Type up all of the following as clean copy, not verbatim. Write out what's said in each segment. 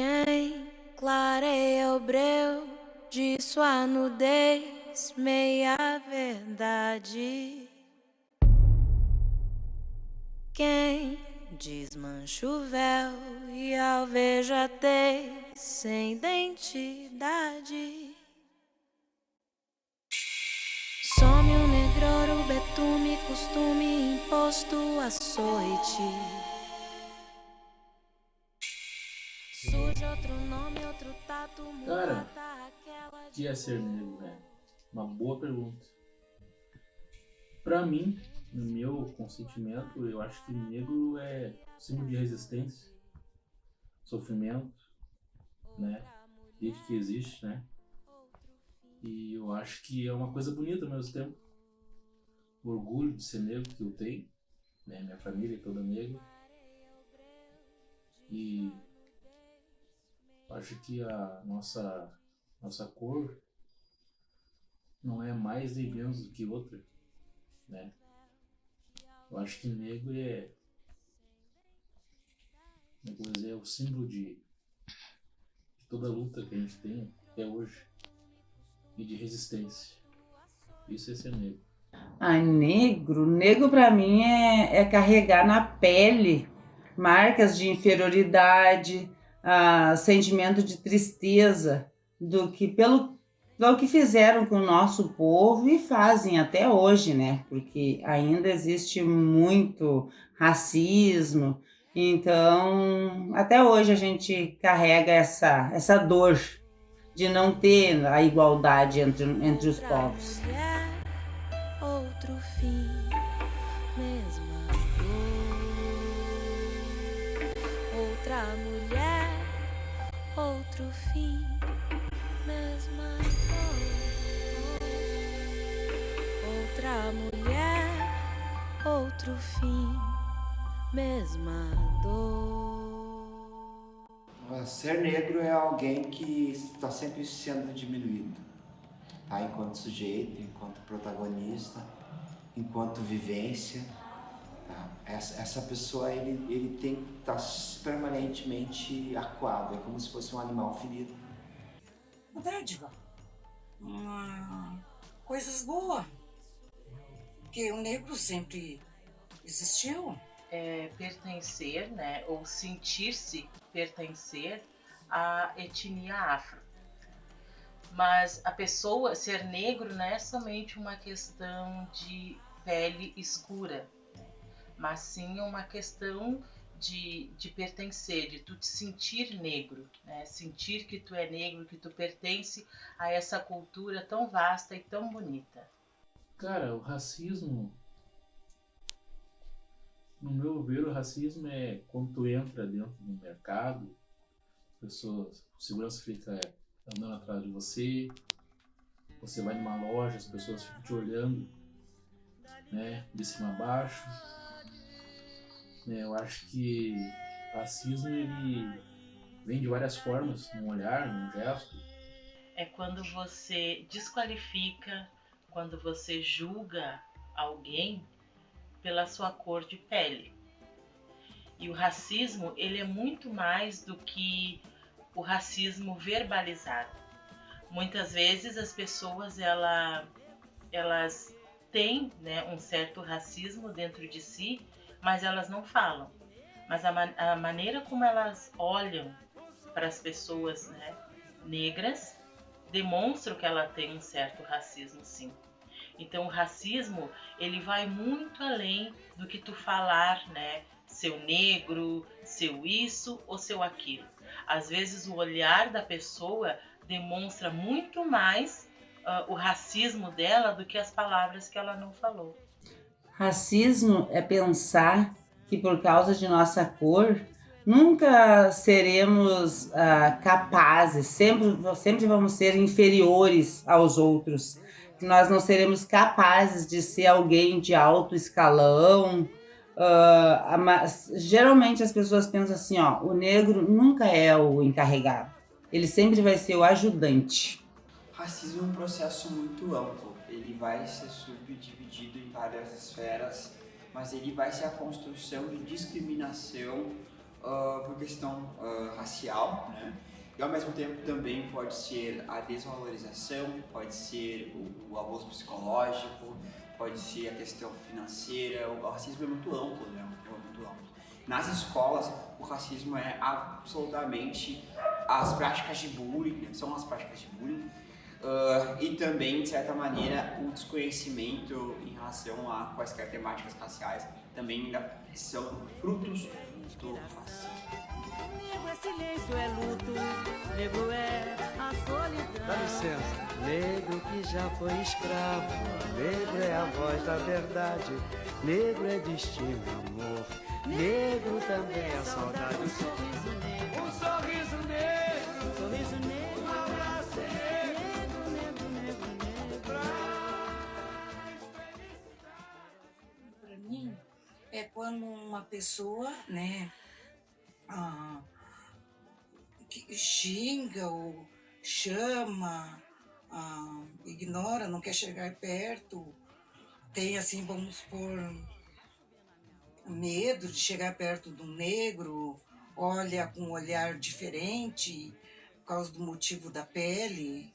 Quem clareia o breu de sua nudez, meia verdade. Quem desmancha o véu e alveja tez sem identidade. Some o negror, o betume, costume imposto, açoite. Surge outro nome, outro tato, Cara, mulata, aquela o que é ser negro, né? Uma boa pergunta. Pra mim, no meu consentimento, eu acho que negro é símbolo de resistência, sofrimento, né? Desde que existe, né? E eu acho que é uma coisa bonita ao mesmo tempo. O orgulho de ser negro que eu tenho, né? Minha família é toda negra. E acho que a nossa cor não é mais nem menos do que outra, né? Eu acho que negro é o símbolo de toda a luta que a gente tem até hoje e de resistência. Isso é ser negro. Ai, negro para mim é carregar na pele marcas de inferioridade, sentimento de tristeza do que pelo que fizeram com o nosso povo e fazem até hoje, né? Porque ainda existe muito racismo, então até hoje a gente carrega essa dor de não ter a igualdade entre os povos. mulher, outro fim, mesma dor. Outra mulher, outro fim, mesma dor. Outra mulher, outro fim, mesma dor. Ser negro é alguém que está sempre sendo diminuído, tá? Enquanto sujeito, enquanto protagonista, enquanto vivência. Tá? Essa pessoa ele tem que estar permanentemente acuado, é como se fosse um animal ferido. Uma dádiva, coisas boas, porque o negro sempre existiu. Pertencer, né, ou sentir-se pertencer à etnia afro. Mas a pessoa ser negro não é somente uma questão de pele escura, né, mas sim uma questão de pertencer, de tu te sentir negro, né, sentir que tu é negro, que tu pertence a essa cultura tão vasta e tão bonita. Cara, o racismo, no meu ver, o racismo é quando tu entra dentro do mercado, pessoas, o segurança fica andando atrás de você, você vai numa loja, as pessoas ficam te olhando, né, de cima a baixo. Né, eu acho que o racismo ele vem de várias formas, num olhar, num gesto. É quando você desqualifica, quando você julga alguém pela sua cor de pele. E o racismo, ele é muito mais do que o racismo verbalizado. Muitas vezes as pessoas elas têm, né, um certo racismo dentro de si, mas elas não falam. Mas a maneira como elas olham para as pessoas, né, negras demonstram que ela tem um certo racismo, sim. Então o racismo, ele vai muito além do que tu falar, né, seu negro, seu isso ou seu aquilo. Às vezes o olhar da pessoa demonstra muito mais o racismo dela do que as palavras que ela não falou. Racismo é pensar que por causa de nossa cor nunca seremos capazes, sempre vamos ser inferiores aos outros, que nós não seremos capazes de ser alguém de alto escalão. Geralmente as pessoas pensam assim, ó, o negro nunca é o encarregado, ele sempre vai ser o ajudante. Racismo é um processo muito amplo, ele vai ser subdividido em várias esferas, mas ele vai ser a construção de discriminação por questão racial, né? E ao mesmo tempo também pode ser a desvalorização, pode ser o abuso psicológico, pode ser a questão financeira. O racismo é muito amplo, né? É muito amplo. Nas escolas, o racismo é absolutamente as práticas de bullying, são as práticas de bullying, e também, de certa maneira, o desconhecimento em relação a quaisquer temáticas raciais também ainda são frutos do racismo. Negro é silêncio, é luto, negro é a solidão. Dá licença. Negro que já foi escravo, negro é a voz da verdade, negro é destino, amor, negro também é saudade. Um sorriso negro, Um sorriso negro, um sorriso negro, um abraço negro, negro, negro, negro, negro. Para mim, é quando uma pessoa, né, que xinga ou chama, ignora, não quer chegar perto, tem assim, vamos supor, medo de chegar perto do negro, olha com um olhar diferente por causa do motivo da pele.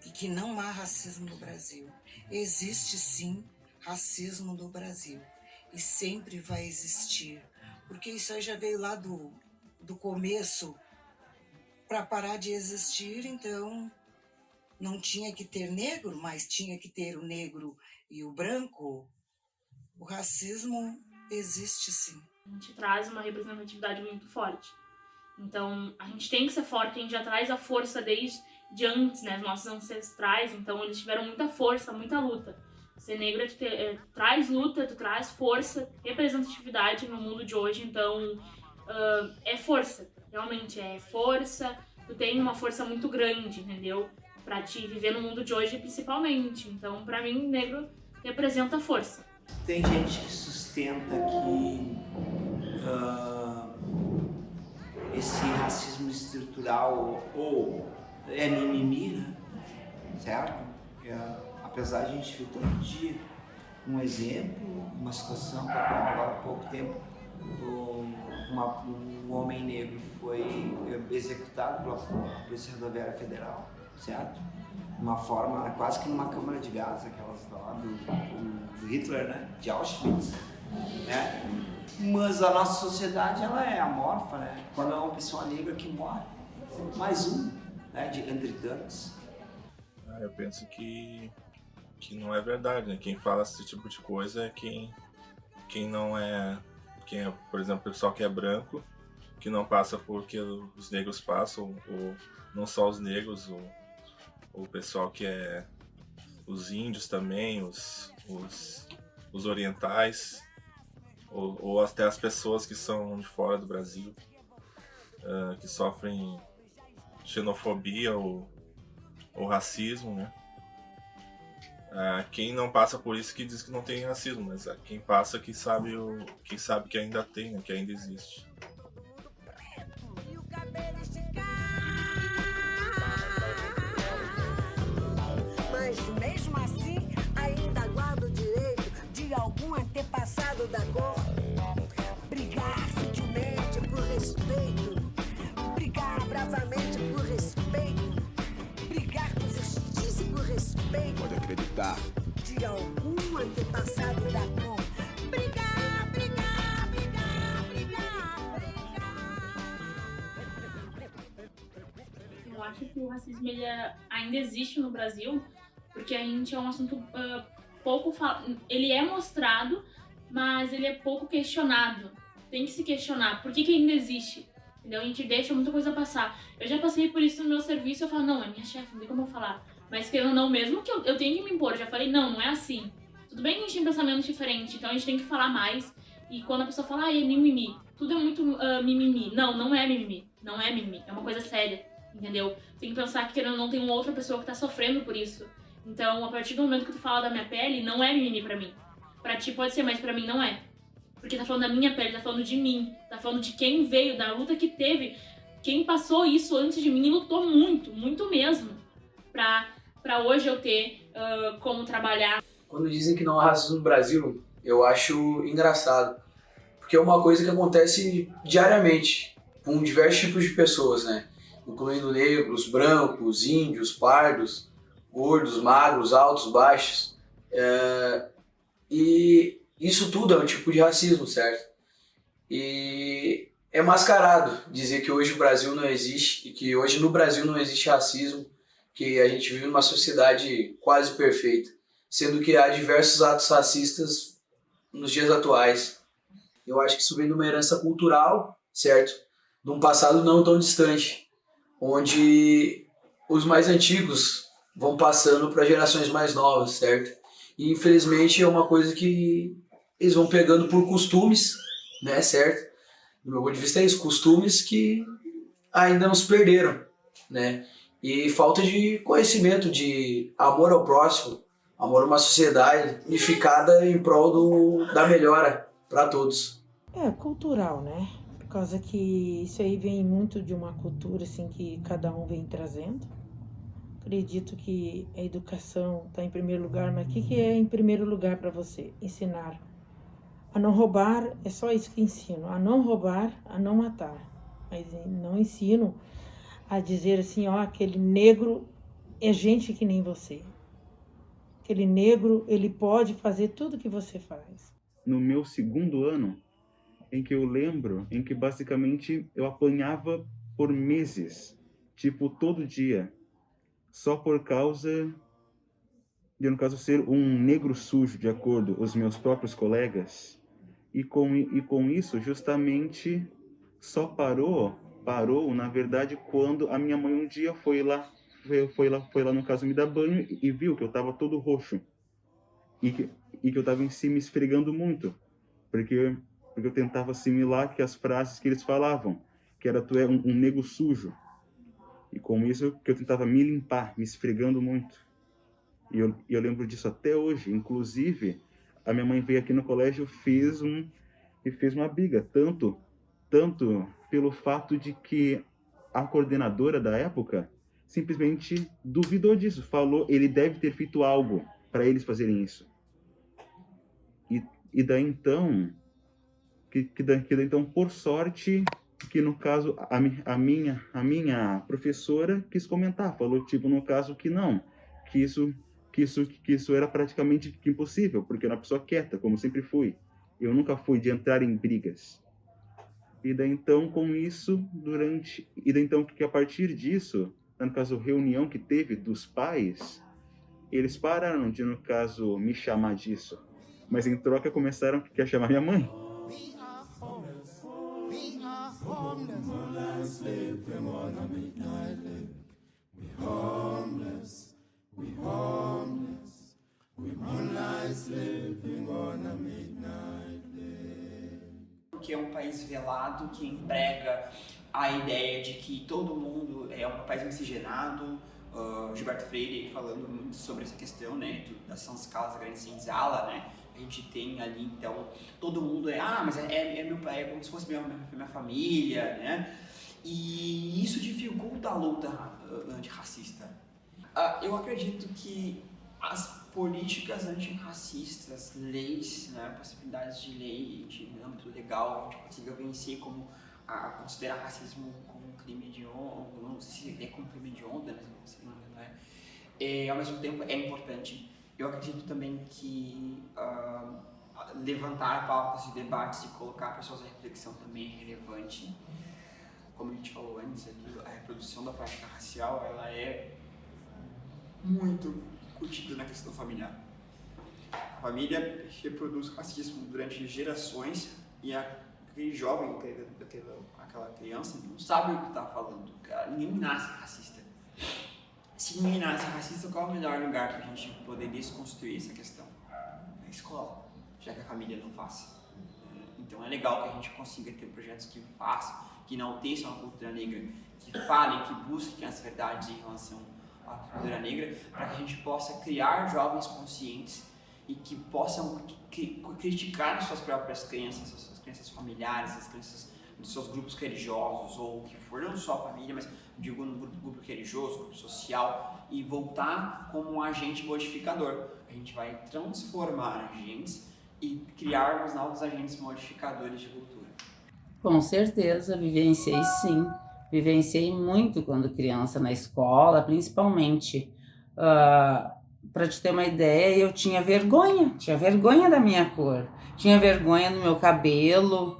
E que não há racismo no Brasil. Existe sim racismo no Brasil e sempre vai existir, porque isso aí já veio lá do começo para parar de existir. Então não tinha que ter negro, mas tinha que ter o negro e o branco. O racismo existe sim. A gente traz uma representatividade muito forte. Então, a gente tem que ser forte, a gente já traz a força desde antes, né? Os nossos ancestrais, então eles tiveram muita força, muita luta. Ser negro traz luta, tu traz força, representatividade no mundo de hoje, então é força, realmente é força. Tu tem uma força muito grande, entendeu? Pra te viver no mundo de hoje, principalmente. Então, pra mim, negro representa força. Tem gente que sustenta que esse racismo estrutural ou é mimimi, né? Certo? Apesar de a gente ver todo dia um exemplo, uma situação que agora há pouco tempo um homem negro foi executado pela Polícia Rodoviária Federal, certo? Uma forma, quase que numa câmara de gás, aquelas lá do Hitler, né? De Auschwitz, né? Mas a nossa sociedade, ela é amorfa, né? Quando é uma pessoa negra que morre, mais um, né? Entre tantos. Eu penso que não é verdade, né? Quem fala esse tipo de coisa é quem não é... Quem é, por exemplo, o pessoal que é branco, que não passa por que os negros passam, ou não só os negros, o pessoal que é os índios também, os orientais, ou até as pessoas que são de fora do Brasil, que sofrem xenofobia ou racismo, né? Quem não passa por isso que diz que não tem racismo, mas quem passa que sabe que ainda tem, né? Que ainda existe. E o cabelo esticar. Mas mesmo assim, ainda guardo o direito de algum antepassado da cor brigar sutilmente por respeito, brigar bravamente por respeito, brigar com justiça e por respeito. Pode acreditar. De algum antepassado da cor. Brigar, brigar, brigar, brigar, brigar. Eu acho que o racismo ele ainda existe no Brasil, porque a gente é um assunto pouco ele é mostrado, mas ele é pouco questionado. Tem que se questionar por que ainda existe. Entendeu? A gente deixa muita coisa passar. Eu já passei por isso no meu serviço, eu falo, não, é minha chefe, não tem como eu falar. Mas querendo ou não, mesmo que eu tenho que me impor, eu já falei, não é assim. Tudo bem que a gente tem pensamentos diferentes, então a gente tem que falar mais. E quando a pessoa fala, é mimimi, tudo é muito mimimi. Não é mimimi, não é mimimi, é uma coisa séria, entendeu? Tem que pensar que querendo ou não tem uma outra pessoa que tá sofrendo por isso. Então, a partir do momento que tu fala da minha pele, não é mimimi pra mim. Pra ti pode ser, mas pra mim não é. Porque tá falando da minha pele, tá falando de mim, tá falando de quem veio, da luta que teve, quem passou isso antes de mim e lutou muito, muito mesmo, pra hoje eu ter como trabalhar. Quando dizem que não há racismo no Brasil, eu acho engraçado. porque é uma coisa que acontece diariamente com diversos tipos de pessoas, né? Incluindo negros, brancos, índios, pardos, gordos, magros, altos, baixos. E isso tudo é um tipo de racismo, certo? E é mascarado dizer que hoje o Brasil não existe, e que hoje no Brasil não existe racismo, que a gente vive numa sociedade quase perfeita, sendo que há diversos atos racistas nos dias atuais. Eu acho que isso vem de uma herança cultural, certo? De um passado não tão distante, onde os mais antigos vão passando para gerações mais novas, certo? E infelizmente é uma coisa que eles vão pegando por costumes, né, certo? Do meu ponto de vista é isso, costumes que ainda não se perderam, né? E falta de conhecimento, de amor ao próximo, amor a uma sociedade unificada em prol da melhora para todos. É cultural, né? Por causa que isso aí vem muito de uma cultura assim que cada um vem trazendo. Acredito que a educação está em primeiro lugar, mas o que é em primeiro lugar para você? Ensinar a não roubar, é só isso que ensino. A não roubar, a não matar. Mas não ensino a dizer assim, ó, aquele negro é gente que nem você. Aquele negro, ele pode fazer tudo que você faz. No meu segundo ano, em que eu lembro, em que basicamente eu apanhava por meses, tipo todo dia, só por causa de, no caso, ser um negro sujo, de acordo com os meus próprios colegas. E com isso, justamente, só parou, na verdade, quando a minha mãe um dia foi lá no caso me dar banho e viu que eu estava todo roxo. E que eu estava em si me esfregando muito. Porque eu tentava assimilar que as frases que eles falavam, que era tu é um negro sujo. E com isso que eu tentava me limpar, me esfregando muito. E eu lembro disso até hoje. Inclusive, a minha mãe veio aqui no colégio e fez uma briga. Tanto pelo fato de que a coordenadora da época simplesmente duvidou disso. Falou, ele deve ter feito algo para eles fazerem isso. E daí então, então, por sorte, que no caso a minha professora quis comentar, falou tipo no caso que não, que isso era praticamente impossível, porque eu era uma pessoa quieta, como sempre fui. Eu nunca fui de entrar em brigas. E daí então com isso que a partir disso, no caso reunião que teve dos pais, eles pararam de no caso me chamar disso, mas em troca começaram a chamar minha mãe. Que é um país velado que emprega a ideia de que todo mundo é um país miscigenado. Gilberto Freire falando muito sobre essa questão, né, da Senzala, grande senzala, né? A gente tem ali, então, todo mundo mas é meu pai, é como se fosse minha família, né? E isso dificulta a luta antirracista. Eu acredito que as políticas antirracistas, leis, né, possibilidades de lei de âmbito legal, a gente consiga vencer como considerar racismo como um crime de honra, não sei se é como crime de honra, né? Ao mesmo tempo é importante. Eu acredito também que levantar pautas e debates e colocar pessoas à reflexão também é relevante. Como a gente falou antes, a reprodução da prática racial ela é muito incutida na questão familiar. A família reproduz racismo durante gerações e aquele jovem, aquela criança, não sabe o que está falando. Ninguém nasce racista. Se ninguém nasce racista, qual é o melhor lugar para a gente poder desconstruir essa questão? Na escola, já que a família não faz. Então é legal que a gente consiga ter projetos que façam, que enalteçam a cultura negra, que falem, que busquem as verdades em relação à cultura negra, para que a gente possa criar jovens conscientes e que possam criticar as suas próprias crenças, as suas crenças familiares, as crenças dos seus grupos religiosos, ou o que for, não só a família, mas digo no grupo religioso, grupo social, e voltar como um agente modificador. A gente vai transformar agentes e criarmos novos agentes modificadores de cultura. Com certeza, vivenciei sim. Vivenciei muito quando criança na escola, principalmente. Para te ter uma ideia, eu tinha vergonha da minha cor, tinha vergonha do meu cabelo,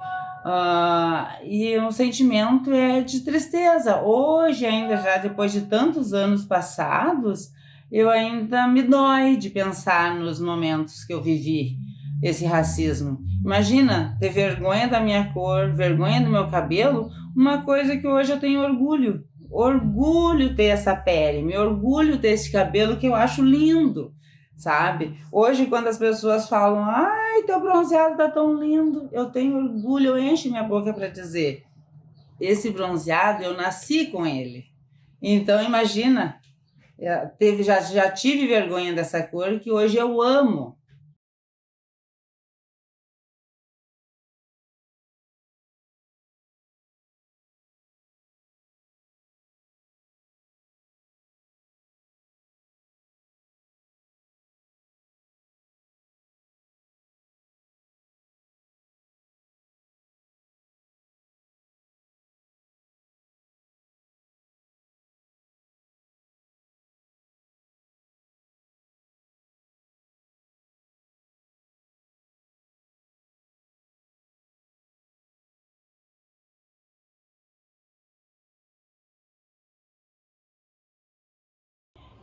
e o sentimento é de tristeza. Hoje, ainda já depois de tantos anos passados, eu ainda me dói de pensar nos momentos que eu vivi esse racismo. Imagina ter vergonha da minha cor, vergonha do meu cabelo, uma coisa que hoje eu tenho orgulho. Orgulho ter essa pele, me orgulho ter esse cabelo que eu acho lindo, sabe? Hoje, quando as pessoas falam, ai, teu bronzeado tá tão lindo, eu tenho orgulho, eu encho minha boca para dizer, esse bronzeado eu nasci com ele. Então, imagina, já tive vergonha dessa cor que hoje eu amo.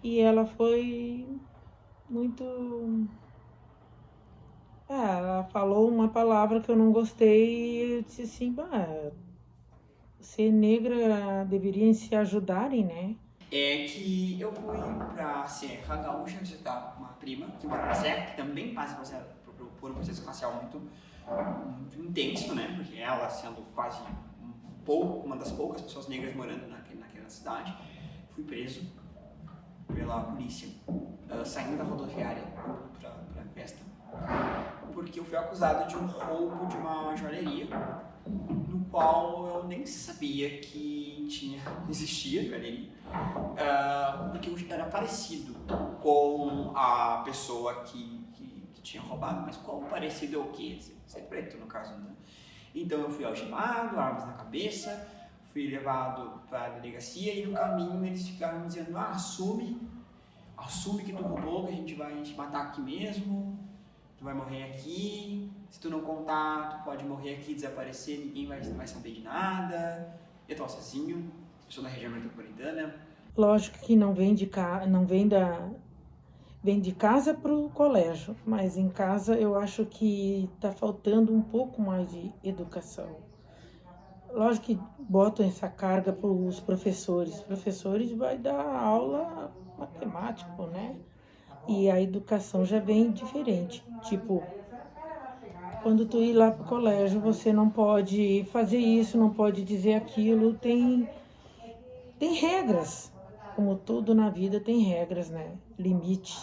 E ela foi muito... ela falou uma palavra que eu não gostei e eu disse assim, ser negra deveriam se ajudarem, né? É que eu fui pra Serra Gaúcha visitar uma prima que mora na Serra, que também passa por um processo racial muito intenso, né? Porque ela, sendo quase uma das poucas pessoas negras morando naquela cidade, fui preso pela polícia, saindo da rodoviária pra festa, porque eu fui acusado de um roubo de uma joalheria, no qual eu nem sabia que existia joalheria, porque eu era parecido com a pessoa que tinha roubado, mas qual parecido é o quê? Ser preto, no caso, né? Então eu fui algemado, armas na cabeça, fui levado para a delegacia e no caminho eles ficaram me dizendo, assume que tu roubou, que a gente vai te matar aqui mesmo, tu vai morrer aqui, se tu não contar, tu pode morrer aqui, desaparecer, ninguém vai saber de nada. Eu tava sozinho, eu sou da região metropolitana. Lógico que não vem de casa pro colégio, mas em casa eu acho que tá faltando um pouco mais de educação. Lógico que botam essa carga para os professores. Os professores vai dar aula matemático, né? E a educação já vem diferente. Tipo, quando tu ir lá pro colégio, você não pode fazer isso, não pode dizer aquilo. Tem regras. Como tudo na vida tem regras, né? Limite.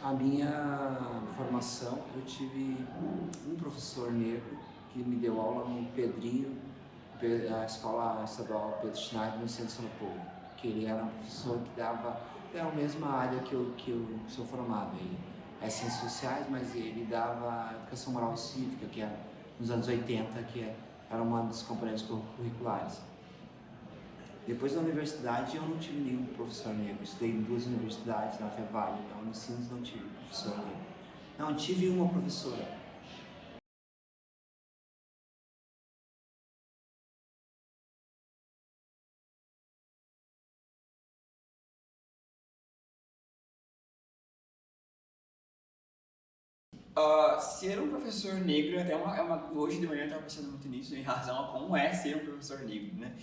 A minha formação, eu tive um professor negro que me deu aula no Pedrinho, a Escola Estadual Pedro Schneider, no centro de São Paulo. Que ele era um professor que dava a mesma área que eu sou formado. Ele é Ciências Sociais, mas ele dava Educação Moral e Cívica, que é nos anos 80, que era uma das componentes curriculares. Depois da universidade, eu não tive nenhum professor negro. Estudei em 2 universidades, na FEVALE, na Unicinos não tive professor negro. Não, tive uma professora. Ser um professor negro hoje de manhã eu estava pensando muito nisso, em razão a como é ser um professor negro, né?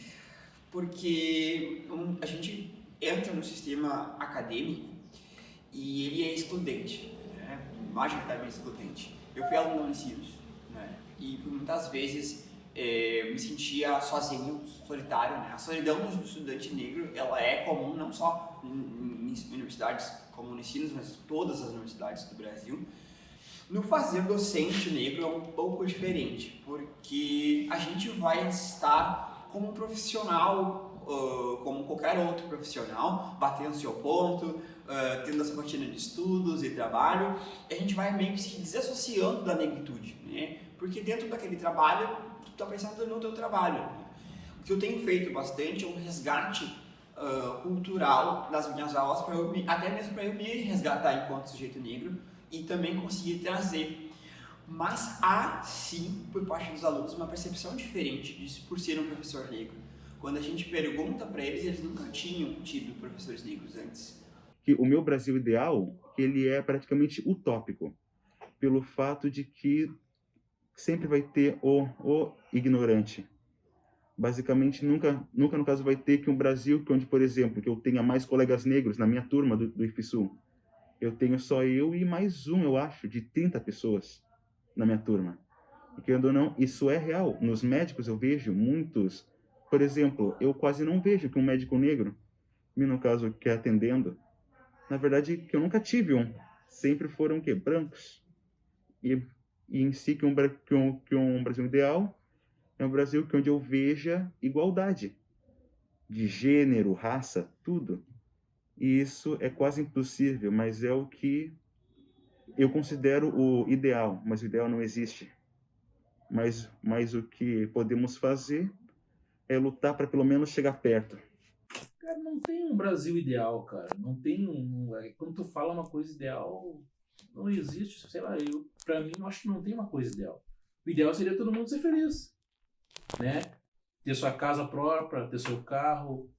Porque a gente entra no sistema acadêmico e ele é excludente, né? Majoritariamente excludente. Eu fui aluno da Unicinos, né? E por muitas vezes me sentia sozinho, solitário, né? A solidão do estudante negro, ela é comum não só em universidades como Unicinos, mas em todas as universidades do Brasil. No fazer docente negro é um pouco diferente, porque a gente vai estar como um profissional como qualquer outro profissional, batendo seu ponto, tendo a sua rotina de estudos e trabalho, a gente vai meio que se desassociando da negritude, né? Porque dentro daquele trabalho, tu tá pensando no teu trabalho. O que eu tenho feito bastante é um resgate cultural nas minhas aulas, até mesmo para eu me resgatar enquanto sujeito negro e também conseguir trazer. Mas há sim, por parte dos alunos, uma percepção diferente disso por ser um professor negro. Quando a gente pergunta para eles, eles nunca tinham tido professores negros antes. Que o meu Brasil ideal, ele é praticamente utópico, pelo fato de que sempre vai ter o ignorante. Basicamente, nunca no caso vai ter que um Brasil onde, por exemplo, que eu tenha mais colegas negros na minha turma do IFSU. Eu tenho só eu e mais um, eu acho, de 30 pessoas na minha turma. E querendo ou não, isso é real. Nos médicos eu vejo muitos, por exemplo, eu quase não vejo que um médico negro, no caso que é atendendo, na verdade que eu nunca tive um, sempre foram que brancos. E em si que um Brasil ideal é um Brasil onde eu veja igualdade de gênero, raça, tudo. E isso é quase impossível, mas é o que eu considero o ideal, mas o ideal não existe. Mas o que podemos fazer é lutar para pelo menos chegar perto. Cara, não tem um Brasil ideal, cara. Não tem quando tu fala uma coisa ideal, não existe, sei lá, pra mim eu acho que não tem uma coisa ideal. O ideal seria todo mundo ser feliz, né? Ter sua casa própria, ter seu carro,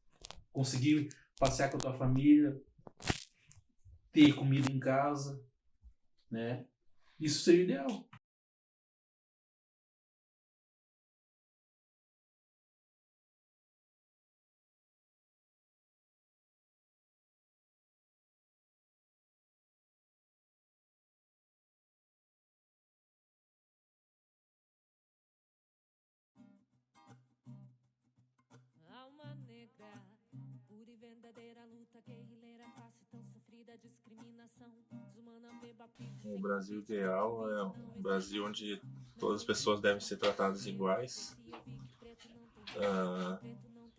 conseguir passear com a tua família, ter comida em casa, né? Isso seria o ideal. Alma negra, pura e verdadeira luta guerrilheira, face tão sofrida, discriminação desumana, beba, O Brasil ideal é um Brasil onde todas as pessoas devem ser tratadas iguais,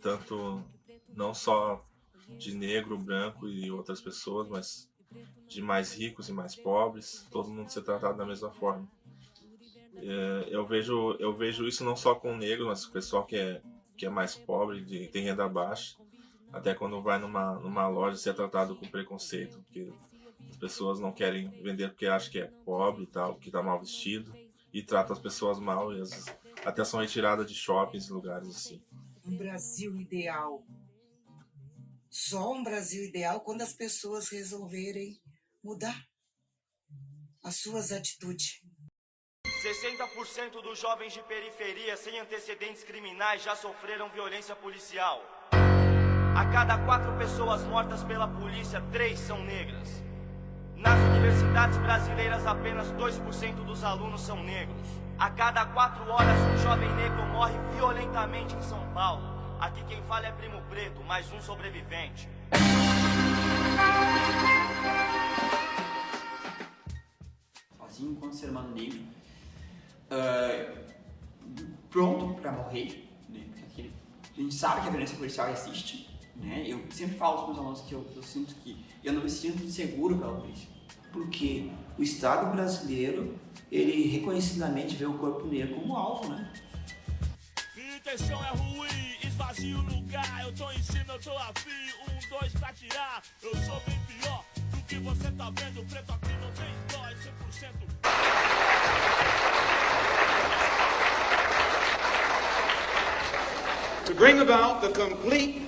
tanto não só de negro, branco e outras pessoas, mas de mais ricos e mais pobres, todo mundo ser tratado da mesma forma. Eu vejo isso não só com o negro, mas com o pessoal que é mais pobre, tem renda baixa, até quando vai numa loja ser tratado com preconceito, porque as pessoas não querem vender porque acham que é pobre e tal, que está mal vestido, e trata as pessoas mal, e às vezes até são retiradas de shoppings e lugares assim. Um Brasil ideal. Só um Brasil ideal quando as pessoas resolverem mudar as suas atitudes. 60% dos jovens de periferia sem antecedentes criminais já sofreram violência policial. A cada 4 pessoas mortas pela polícia, 3 são negras. Nas universidades brasileiras, apenas 2% dos alunos são negros. A cada 4 horas, um jovem negro morre violentamente em São Paulo. Aqui quem fala é Primo Preto, mais um sobrevivente. Sozinho, enquanto ser humano negro, pronto para morrer, né? A gente sabe que a violência policial existe, né? Eu sempre falo para os meus alunos que eu sinto que eu não me sinto seguro pela polícia. Porque o Estado brasileiro, ele reconhecidamente vê o corpo negro como alvo, né? Minha intenção é ruim, esvazio o lugar. Eu tô em cima, eu tô afim, 1, 2 pra tirar. Eu sou bem pior do que você tá vendo. Preto aqui não tem dó, é 100%. To bring about the complete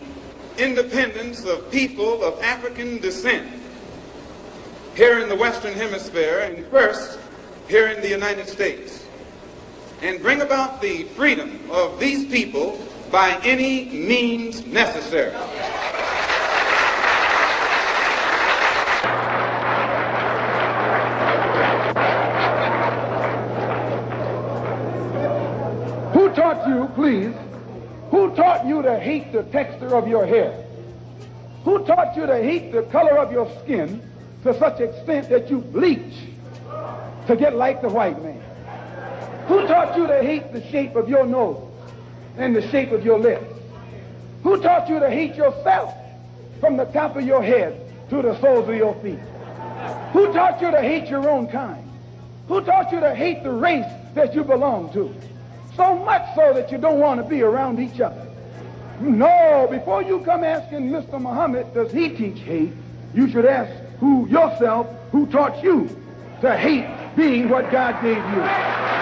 independence of people of African descent here in the Western Hemisphere and first here in the United States, and bring about the freedom of these people by any means necessary. Who taught you, please, who taught you to hate the texture of your hair? Who taught you to hate the color of your skin to such extent that you bleach to get like the white man? Who taught you to hate the shape of your nose and the shape of your lips? Who taught you to hate yourself from the top of your head to the soles of your feet? Who taught you to hate your own kind? Who taught you to hate the race that you belong to? So much so that you don't want to be around each other. No, before you come asking Mr. Muhammad, does he teach hate, you should ask yourself who taught you to hate being what God gave you.